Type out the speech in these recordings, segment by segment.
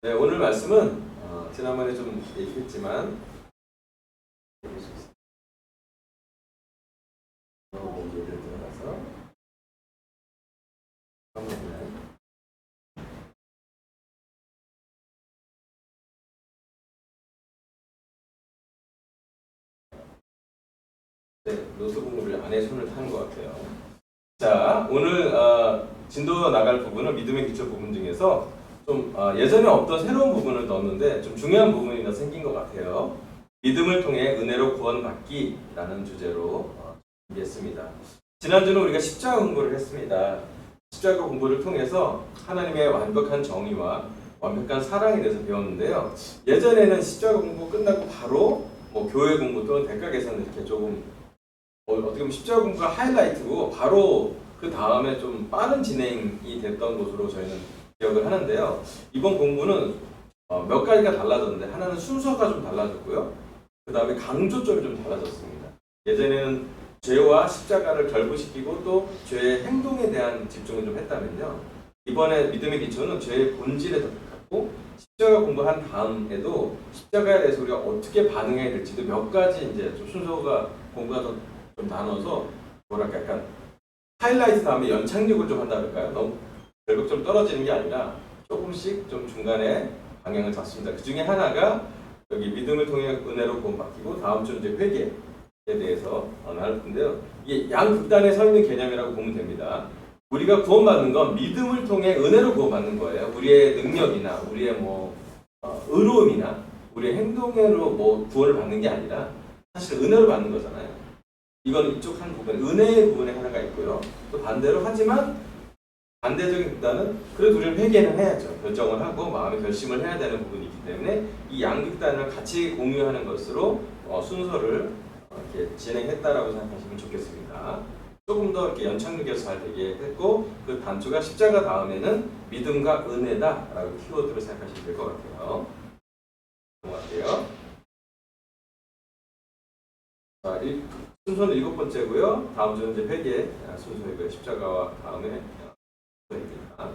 네, 오늘 말씀은 지난번에 좀 얘기했지만 예를 들어가서 네, 노트북을 안에 손을 타는 것 같아요. 자, 오늘 진도 나갈 부분은 믿음의 기초 부분 중에서 좀 예전에 없던 새로운 부분을 넣었는데 좀 중요한 부분이 더 생긴 것 같아요. 믿음을 통해 은혜로 구원받기라는 주제로 준비했습니다. 지난주는 우리가 십자가 공부를 했습니다. 십자가 공부를 통해서 하나님의 완벽한 정의와 완벽한 사랑에 대해서 배웠는데요. 예전에는 십자가 공부 끝나고 바로 뭐 교회 공부 또는 대가 개선 이렇게 조금 어떻게 보면 십자가 공부가 하이라이트고 바로 그 다음에 좀 빠른 진행이 됐던 것으로 저희는 기억을 하는데요. 이번 공부는 몇 가지가 달라졌는데 하나는 순서가 좀 달라졌고요. 그 다음에 강조점이 좀 달라졌습니다. 예전에는 죄와 십자가를 결부시키고 또 죄의 행동에 대한 집중을 좀 했다면요. 이번에 믿음의 기초는 죄의 본질에 더 가깝고 십자가 공부한 다음에도 십자가에 대해서 우리가 어떻게 반응해야 될지도 몇 가지 이제 좀 순서가 공부가 좀 나눠서 뭐랄까 약간 하이라이트 다음에 연착륙을 좀 한다 그럴까요? 너무 결국적으로 떨어지는 게 아니라 조금씩 좀 중간에 방향을 잡습니다. 그 중에 하나가 여기 믿음을 통해 은혜로 구원받기고 다음 주는 이제 회개에 대해서 나눌 텐데요. 이게 양극단에 서 있는 개념이라고 보면 됩니다. 우리가 구원받는 건 믿음을 통해 은혜로 구원받는 거예요. 우리의 능력이나 우리의 의로움이나 우리의 행동으로 구원을 받는 게 아니라 사실 은혜로 받는 거잖아요. 이건 이쪽 한 부분, 은혜의 부분에 하나가 있고요. 또 반대로 하지만 반대적인 극단은 그래도 우리는 회개는 해야죠. 결정을 하고 마음의 결심을 해야 되는 부분이 있기 때문에 이 양극단을 같이 공유하는 것으로 순서를 이렇게 진행했다라고 생각하시면 좋겠습니다. 조금 더 이렇게 연착륙해서 잘 되게 했고 그 단초가 십자가 다음에는 믿음과 은혜다라고 키워드로 생각하시면 될 것 같아요. 넘어갈게요. 자, 순서는 7번째고요. 다음 주는 이제 회개 순서이고요. 십자가와 다음에 순서입니다.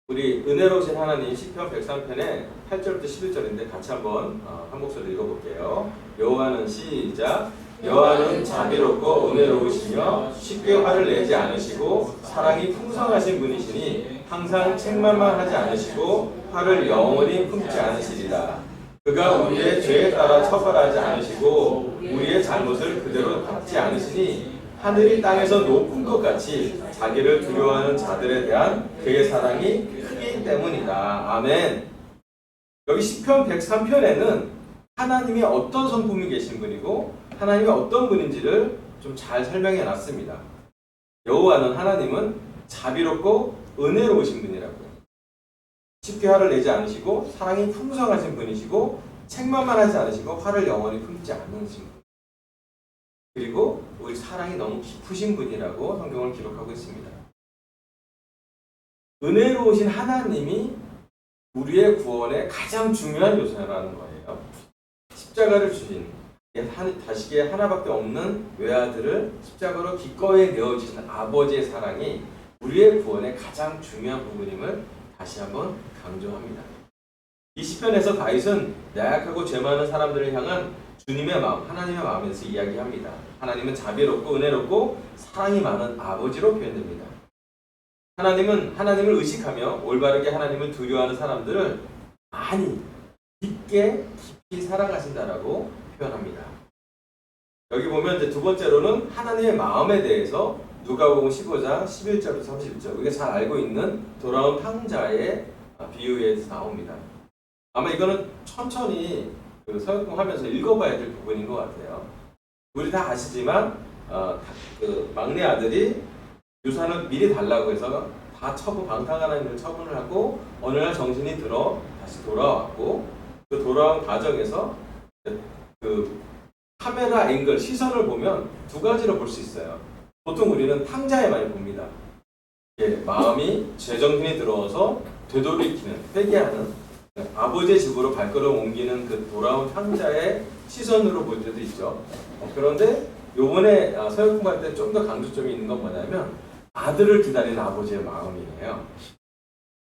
우리 은혜로우신 하나님 시편 103편의 8절부터 11절인데 같이 한번 한 목소리 읽어볼게요. 여호와는 시작. 여호와는 자비롭고 은혜로우시며 쉽게 화를 내지 않으시고 사랑이 풍성하신 분이시니 항상 책망만 하지 않으시고 화를 영원히 품지 않으시리라. 그가 우리의 죄에 따라 처벌하지 않으시고 우리의 잘못을 그대로 갚지 않으시니 하늘이 땅에서 높은 것 같이 자기를 두려워하는 자들에 대한 그의 사랑이 크기 때문이다. 아멘. 여기 시편 103편에는 하나님이 어떤 성품이 계신 분이고 하나님이 어떤 분인지를 좀 잘 설명해 놨습니다. 여호와는 하나님은 자비롭고 은혜로우신 분이라고요. 쉽게 화를 내지 않으시고 사랑이 풍성하신 분이시고 책망만 하지 않으시고 화를 영원히 품지 않으신 분. 그리고 우리 사랑이 너무 깊으신 분이라고 성경을 기록하고 있습니다. 은혜로우신 하나님이 우리의 구원의 가장 중요한 요소라는 거예요. 십자가를 주신 다시기에 하나밖에 없는 외아들을 십자가로 기꺼이 내어주신 아버지의 사랑이 우리의 구원의 가장 중요한 부분임을 다시 한번 강조합니다. 이 시편에서 다윗은 나약하고 죄 많은 사람들을 향한 주님의 마음, 하나님의 마음에 대해서 이야기합니다. 하나님은 자비롭고 은혜롭고 사랑이 많은 아버지로 표현됩니다. 하나님은 하나님을 의식하며 올바르게 하나님을 두려워하는 사람들을 많이 깊게 깊이 사랑하신다라고 표현합니다. 여기 보면 이제 두 번째로는 하나님의 마음에 대해서 누가복음 15장 11절부터 30절 우리가 잘 알고 있는 돌아온 탕자의 비유에서 나옵니다. 아마 이거는 천천히 서역공하면서 읽어봐야 될 부분인 것 같아요. 우리 다 아시지만 그 막내 아들이 유산을 미리 달라고 해서 다 방탕하는 일을 처분을 하고 어느 날 정신이 들어 다시 돌아왔고 그 돌아온 과정에서 그 카메라 앵글 시선을 보면 두 가지로 볼 수 있어요. 보통 우리는 탕자에 많이 봅니다. 마음이 제정신이 들어와서 되돌이키는, 회개하는 아버지의 집으로 발걸음 옮기는 그 돌아온 탕자의 시선으로 볼 때도 있죠. 그런데 요번에 서역공부할 때 좀 더 강조점이 있는 건 뭐냐면 아들을 기다리는 아버지의 마음이에요.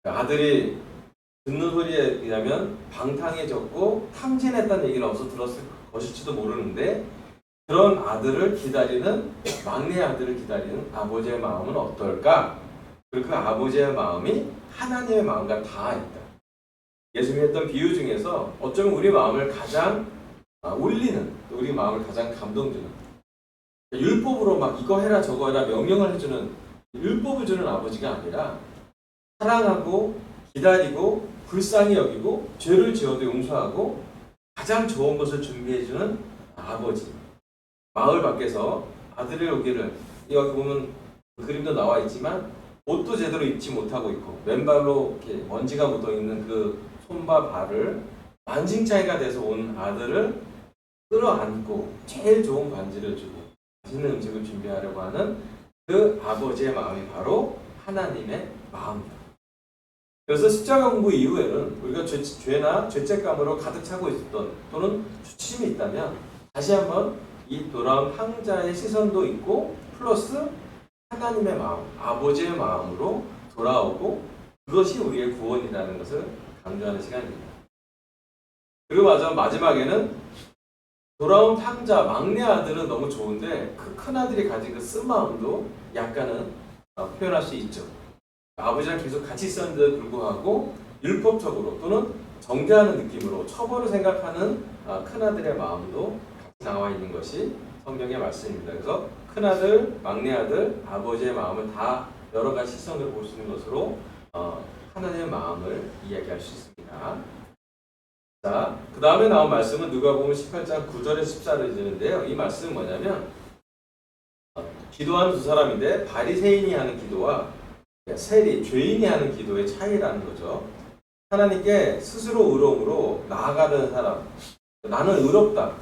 아들이 듣는 소리에 의하면 방탕해졌고 탕진했다는 얘기는 어디서 들었을 것일지도 모르는데 그런 아들을 기다리는 막내 아들을 기다리는 아버지의 마음은 어떨까? 그리고 그 아버지의 마음이 하나님의 마음과 닿아있다. 예수님이 했던 비유 중에서 어쩌면 우리 마음을 가장 울리는, 우리 마음을 가장 감동주는 율법으로 막 이거 해라 저거 해라 명령을 해주는 율법을 주는 아버지가 아니라 사랑하고 기다리고 불쌍히 여기고 죄를 지어도 용서하고 가장 좋은 것을 준비해주는 아버지. 마을 밖에서 아들의 오기를 여기 보면 그림도 나와 있지만 옷도 제대로 입지 못하고 있고 맨발로 이렇게 먼지가 묻어있는 그 손과 발을 만신창이가 돼서 온 아들을 끌어안고 제일 좋은 반지를 주고 맛있는 음식을 준비하려고 하는 그 아버지의 마음이 바로 하나님의 마음이다. 그래서 십자가 공부 이후에는 우리가 죄나 죄책감으로 가득 차고 있었던 또는 수치심이 있다면 다시 한번 이 돌아온 탕자의 시선도 있고 플러스 하나님의 마음, 아버지의 마음으로 돌아오고 그것이 우리의 구원이라는 것을 강조하는 시간입니다. 그리고 마지막에는 돌아온 탕자, 막내 아들은 너무 좋은데 그 큰 아들이 가진 그 쓴마음도 약간은 표현할 수 있죠. 아버지랑 계속 같이 있었는데도 불구하고 율법적으로 또는 정죄하는 느낌으로 처벌을 생각하는 큰아들의 마음도 같이 나와 있는 것이 성경의 말씀입니다. 그래서 큰아들, 막내아들, 아버지의 마음을 다 여러 가지 시선으로 볼 수 있는 것으로 하나님의 마음을 이야기할 수 있습니다. 자, 그 다음에 나온 말씀은 누가복음 18장 9절에서 14절인데요. 이 말씀은 뭐냐면 기도하는 두 사람인데 바리새인이 하는 기도와 세리, 죄인이 하는 기도의 차이라는 거죠. 하나님께 스스로 의로움으로 나아가는 사람, 나는 의롭다.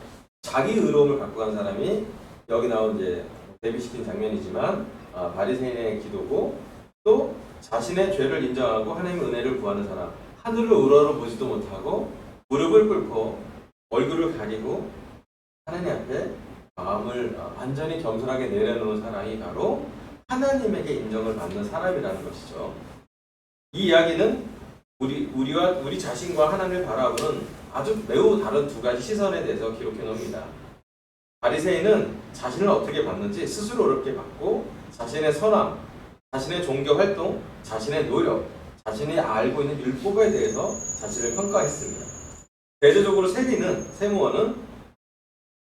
자기 의로움을 갖고 간 사람이 여기 나온 이제 대비시킨 장면이지만 바리새인의 기도고 또 자신의 죄를 인정하고 하나님의 은혜를 구하는 사람, 하늘을 우러러 보지도 못하고 무릎을 꿇고 얼굴을 가리고 하나님 앞에 마음을 완전히 겸손하게 내려놓은 사람이 바로 하나님에게 인정을 받는 사람이라는 것이죠. 이 이야기는 우리 자신과 하나님을 바라보는 아주 매우 다른 두 가지 시선에 대해서 기록해 놓습니다. 바리새인은 자신을 어떻게 봤는지 스스로 어렵게 봤고 자신의 선함, 자신의 종교 활동, 자신의 노력, 자신이 알고 있는 율법에 대해서 자신을 평가했습니다. 대조적으로 세무원은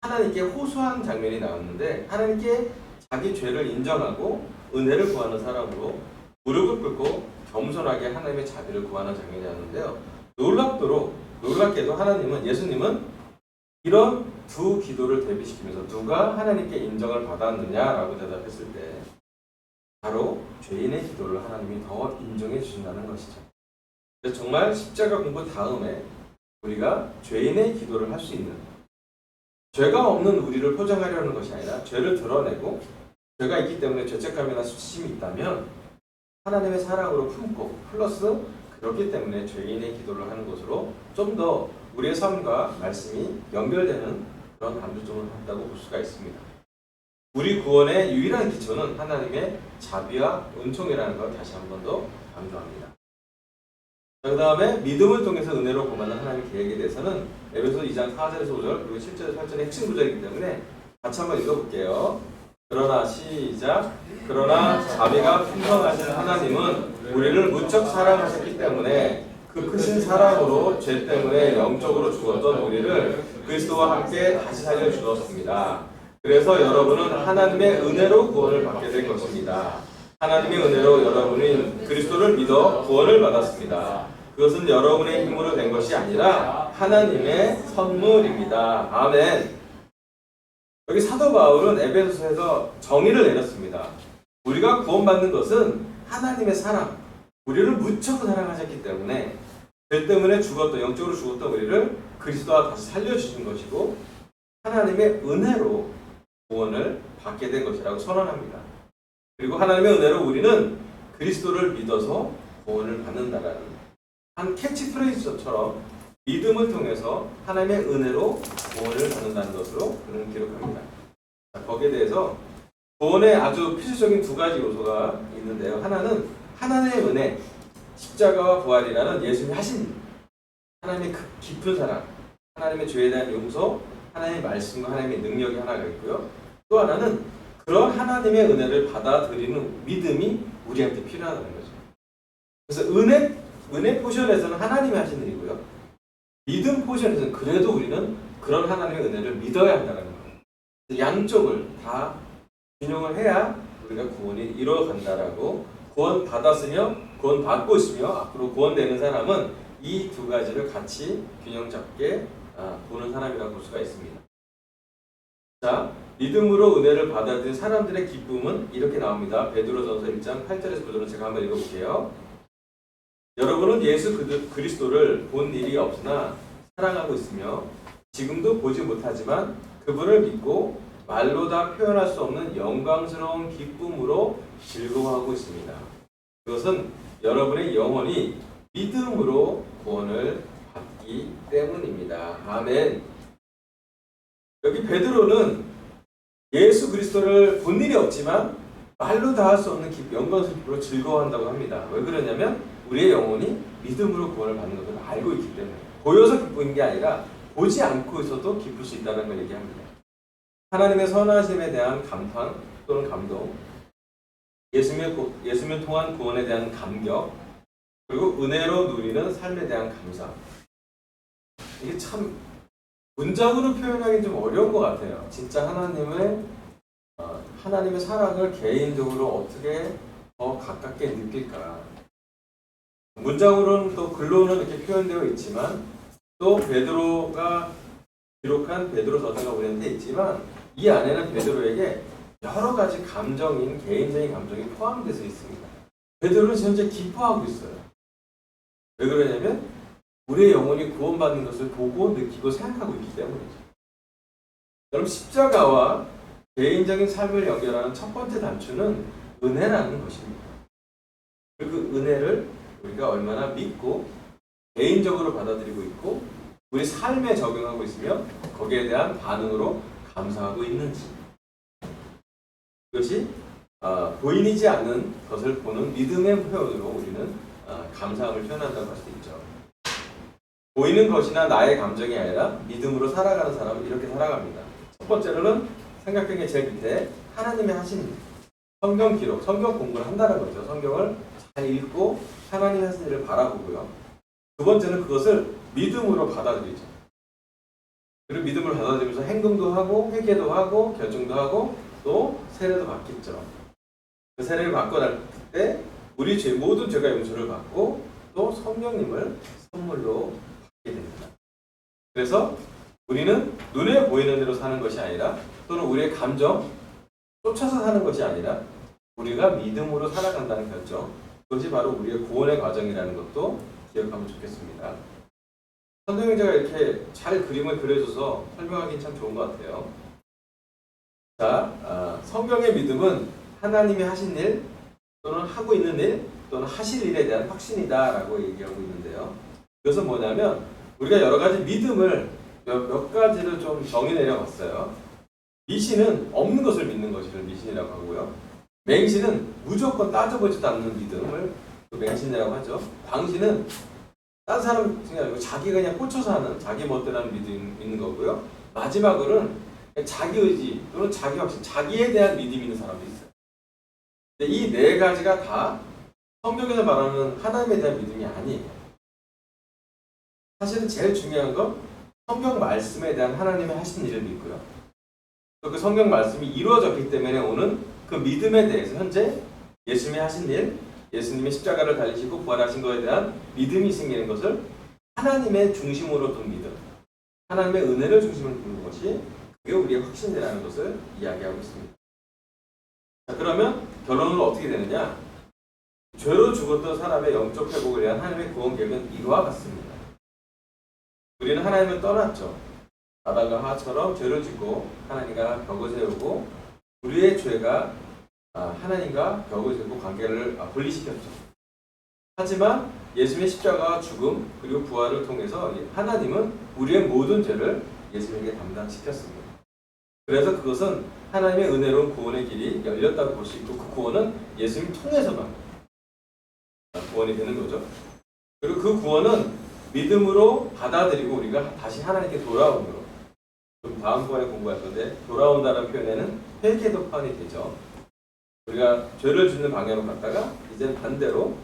하나님께 호소한 장면이 나왔는데 하나님께 자기 죄를 인정하고 은혜를 구하는 사람으로 무릎을 꿇고 겸손하게 하나님의 자비를 구하는 장면이었는데요. 놀랍게도 예수님은 이런 두 기도를 대비시키면서 누가 하나님께 인정을 받았느냐라고 대답했을 때 바로 죄인의 기도를 하나님이 더 인정해 주신다는 것이죠. 그래서 정말 십자가 공부 다음에 우리가 죄인의 기도를 할 수 있는 죄가 없는 우리를 포장하려는 것이 아니라 죄를 드러내고 죄가 있기 때문에 죄책감이나 수치심이 있다면 하나님의 사랑으로 품고 플러스 그렇기 때문에 죄인의 기도를 하는 것으로 좀 더 우리의 삶과 말씀이 연결되는 그런 감동점을 한다고 볼 수가 있습니다. 우리 구원의 유일한 기초는 하나님의 자비와 은총이라는 걸 다시 한 번 더 강조합니다. 그 다음에 믿음을 통해서 은혜로 구하는 하나님의 계획에 대해서는 에베소 2장 4절에서 5절 그리고 7절에서 8절의 핵심 구절이기 때문에 같이 한번 읽어볼게요. 그러나 자비가 풍성하신 하나님은 우리를 무척 사랑하셨기 때문에 그 크신 사랑으로 죄 때문에 영적으로 죽었던 우리를 그리스도와 함께 다시 살려주었습니다. 그래서 여러분은 하나님의 은혜로 구원을 받게 된 것입니다. 하나님의 은혜로 여러분이 그리스도를 믿어 구원을 받았습니다. 그것은 여러분의 힘으로 된 것이 아니라 하나님의 선물입니다. 아멘. 여기 사도 바울은 에베소서에서 정의를 내렸습니다. 우리가 구원받는 것은 하나님의 사랑, 우리를 무척 사랑하셨기 때문에 죄 때문에 영적으로 죽었던 우리를 그리스도와 다시 살려주신 것이고 하나님의 은혜로 구원을 받게 된 것이라고 선언합니다. 그리고 하나님의 은혜로 우리는 그리스도를 믿어서 구원을 받는다라는 한 캐치프레이즈처럼 믿음을 통해서 하나님의 은혜로 구원을 받는다는 것으로 그는 기록합니다. 자, 거기에 대해서 구원의 아주 필수적인 두 가지 요소가 있는데요. 하나는 하나님의 은혜, 십자가와 부활이라는 예수님이 하신 일, 하나님의 깊은 사랑, 하나님의 죄에 대한 용서, 하나님의 말씀과 하나님의 능력이 하나가 있고요. 또 하나는 그런 하나님의 은혜를 받아들이는 믿음이 우리한테 필요하다는 거죠. 그래서 은혜 포션에서는 하나님이 하신 일이고요. 믿음 포션에서는 그래도 우리는 그런 하나님의 은혜를 믿어야 한다는 거예요. 양쪽을 다 균형을 해야 우리가 구원이 이루어간다라고, 구원 받았으며 구원 받고 있으며 앞으로 구원되는 사람은 이 두 가지를 같이 균형 잡게 보는 사람이라고 볼 수가 있습니다. 자, 믿음으로 은혜를 받아들인 사람들의 기쁨은 이렇게 나옵니다. 베드로전서 1장 8절에서 9절은 제가 한번 읽어볼게요. 여러분은 예수 그리스도를 본 일이 없으나 사랑하고 있으며 지금도 보지 못하지만 그분을 믿고 말로 다 표현할 수 없는 영광스러운 기쁨으로 즐거워하고 있습니다. 그것은 여러분의 영혼이 믿음으로 구원을 받기 때문입니다. 아멘. 여기 베드로는 예수 그리스도를 본 일이 없지만 말로 다 할 수 없는 영광스러운 기쁨으로 즐거워한다고 합니다. 왜 그러냐면 우리의 영혼이 믿음으로 구원을 받는 것을 알고 있기 때문에, 보여서 기쁜 게 아니라 보지 않고 있어도 기쁠 수 있다는 걸 얘기합니다. 하나님의 선하심에 대한 감탄 또는 감동, 예수님을 통한 구원에 대한 감격, 그리고 은혜로 누리는 삶에 대한 감사. 이게 참 문장으로 표현하기 좀 어려운 것 같아요. 진짜 하나님의 사랑을 개인적으로 어떻게 더 가깝게 느낄까. 문장으로는 또 글로는 이렇게 표현되어 있지만, 또 베드로가 기록한 베드로서서가 우리한테 있지만, 이 안에는 베드로에게 여러 가지 감정인, 개인적인 감정이 포함되어 있습니다. 베드로는 현재 기뻐하고 있어요. 왜 그러냐면 우리의 영혼이 구원받는 것을 보고 느끼고 생각하고 있기 때문이죠. 여러분, 십자가와 개인적인 삶을 연결하는 첫 번째 단추는 은혜라는 것입니다. 그리고 그 은혜를 우리가 얼마나 믿고 개인적으로 받아들이고 있고 우리 삶에 적용하고 있으며 거기에 대한 반응으로 감사하고 있는지, 그것이 보이지 않는 것을 보는 믿음의 표현으로 우리는 감사함을 표현한다고 할 수 있죠. 보이는 것이나 나의 감정이 아니라 믿음으로 살아가는 사람은 이렇게 살아갑니다. 첫 번째로는 생각한 게 제일 밑에 하나님의 하신 성경 기록, 성경 공부를 한다는 거죠. 성경을 잘 읽고 하나님이 하신 일을 바라보고요. 두 번째는 그것을 믿음으로 받아들이죠. 그리고 믿음을 받아들이면서 행동도 하고 회개도 하고 결정도 하고 또 세례도 받겠죠. 그 세례를 받고 날 때 우리 모든 죄가 용서를 받고 또 성령님을 선물로 받게 됩니다. 그래서 우리는 눈에 보이는 대로 사는 것이 아니라, 또는 우리의 감정 쫓아서 사는 것이 아니라 우리가 믿음으로 살아간다는 결정, 그것이 바로 우리의 구원의 과정이라는 것도 기억하면 좋겠습니다. 선생님제가 이렇게 잘 그림을 그려줘서 설명하기 참 좋은 것 같아요. 자, 성경의 믿음은 하나님이 하신 일 또는 하고 있는 일 또는 하실 일에 대한 확신이다 라고 얘기하고 있는데요. 그것은 뭐냐면 우리가 여러 가지 믿음을 몇 가지를 좀 정의 내려봤어요. 미신은 없는 것을 믿는 것을 미신이라고 하고요. 맹신은 무조건 따져보지도 않는 믿음을 맹신이라고 하죠. 광신은 딴 사람 생각하고 자기가 그냥 꽂혀서 하는 자기 멋대로 하는 믿음 있는 거고요. 마지막으로는 자기 의지 또는 자기 확신, 자기에 대한 믿음이 있는 사람도 있어요. 이 네 가지가 다 성경에서 말하는 하나님에 대한 믿음이 아니에요. 사실은 제일 중요한 건 성경 말씀에 대한 하나님의 하신 일을 믿고요. 또 그 성경 말씀이 이루어졌기 때문에 오는 그 믿음에 대해서 현재 예수님이 하신 일, 예수님이 십자가를 달리시고 부활하신 것에 대한 믿음이 생기는 것을 하나님의 중심으로 둔 믿음, 하나님의 은혜를 중심으로 두는 것이 그게 우리의 확신이라는 것을 이야기하고 있습니다. 자, 그러면 결론은 어떻게 되느냐? 죄로 죽었던 사람의 영적 회복을 위한 하나님의 구원 계획은 이와 같습니다. 우리는 하나님을 떠났죠. 아담과 하와처럼 죄를 짓고 하나님과 벽을 세우고 우리의 죄가 하나님과 벽을 세우고 관계를 분리시켰죠. 하지만 예수님의 십자가와 죽음 그리고 부활을 통해서 하나님은 우리의 모든 죄를 예수님에게 담당시켰습니다. 그래서 그것은 하나님의 은혜로운 구원의 길이 열렸다고 볼 수 있고 그 구원은 예수님 통해서만 구원이 되는 거죠. 그리고 그 구원은 믿음으로 받아들이고 우리가 다시 하나님께 돌아오므로, 좀 다음번에 공부할 건데, 돌아온다는 표현에는 회개도 포함이 되죠. 우리가 죄를 짓는 방향으로 갔다가 이제 반대로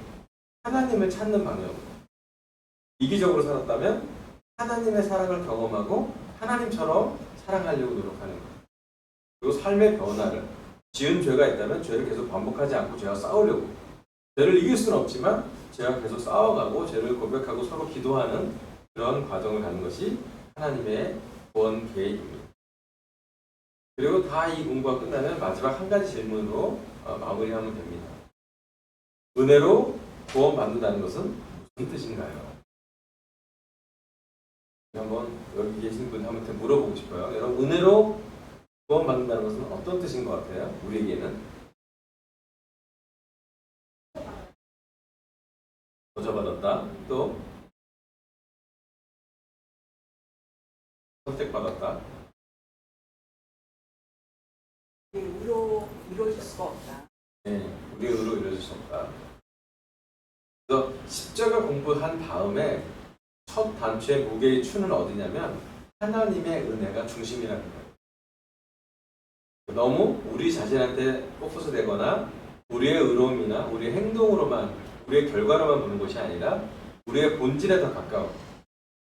하나님을 찾는 방향으로, 이기적으로 살았다면 하나님의 사랑을 경험하고 하나님처럼 사랑하려고 노력하는 거예요. 그리고 삶의 변화를, 지은 죄가 있다면 죄를 계속 반복하지 않고 죄와 싸우려고, 죄를 이길 수는 없지만 죄와 계속 싸워가고 죄를 고백하고 서로 기도하는 그런 과정을 가는 것이 하나님의 구원 계획입니다. 그리고 다 이 공부가 끝나면 마지막 한 가지 질문으로 마무리하면 됩니다. 은혜로 구원받는다는 것은 무슨 뜻인가요? 한번 여기 계신 분한테 물어보고 싶어요. 여러분, 은혜로 구원받는다는 것은 어떤 뜻인 것 같아요? 우리에게는 보좌받았다, 또 선택받았다, 의로 이루어질 수가 없다. 네, 우리의 의로 이루어질 수 없다. 그래서 십자가 공부한 다음에 첫 단추의 무게의 추는 어디냐면 하나님의 은혜가 중심이라는 거예요. 너무 우리 자신한테 포커스 되거나 우리의 의로움이나 우리의 행동으로만, 우리의 결과로만 보는 것이 아니라 우리의 본질에 더 가까운,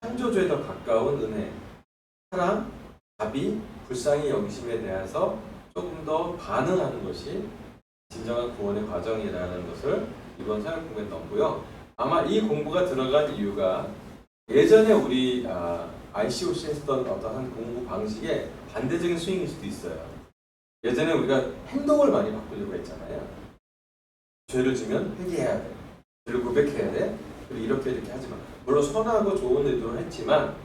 창조주에 더 가까운 은혜, 사랑, 자비, 불쌍히 여기심에 대해서 조금 더 반응하는 것이 진정한 구원의 과정이라는 것을 이번 사역 공부에 넣었고요. 아마 이 공부가 들어간 이유가 예전에 우리 ICOC에 했던 어떤 공부 방식의 반대적인 스윙일 수도 있어요. 예전에 우리가 행동을 많이 바꾸려고 했잖아요. 죄를 지면 회개해야 돼, 죄를 고백해야 돼, 그리고 이렇게 하지만, 물론 선하고 좋은 의도를 했지만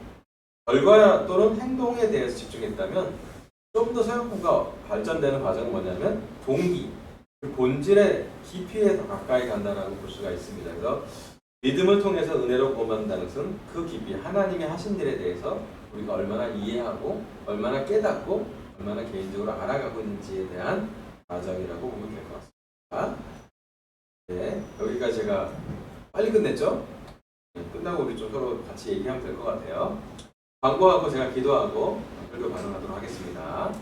결과 또는 행동에 대해서 집중했다면 좀 더 사역 공부가 발전되는 과정은 뭐냐면 동기, 그 본질의 깊이에 더 가까이 간다라고 볼 수가 있습니다. 그래서 믿음을 통해서 은혜로 구원받는다는 것은 그 깊이, 하나님이 하신 일에 대해서 우리가 얼마나 이해하고 얼마나 깨닫고 얼마나 개인적으로 알아가고 있는지에 대한 과정이라고 보면 될 것 같습니다. 네, 여기까지 제가 빨리 끝냈죠? 네, 끝나고 우리 좀 서로 같이 얘기하면 될 것 같아요. 광고하고 제가 기도하고 설교 반응하도록 하겠습니다.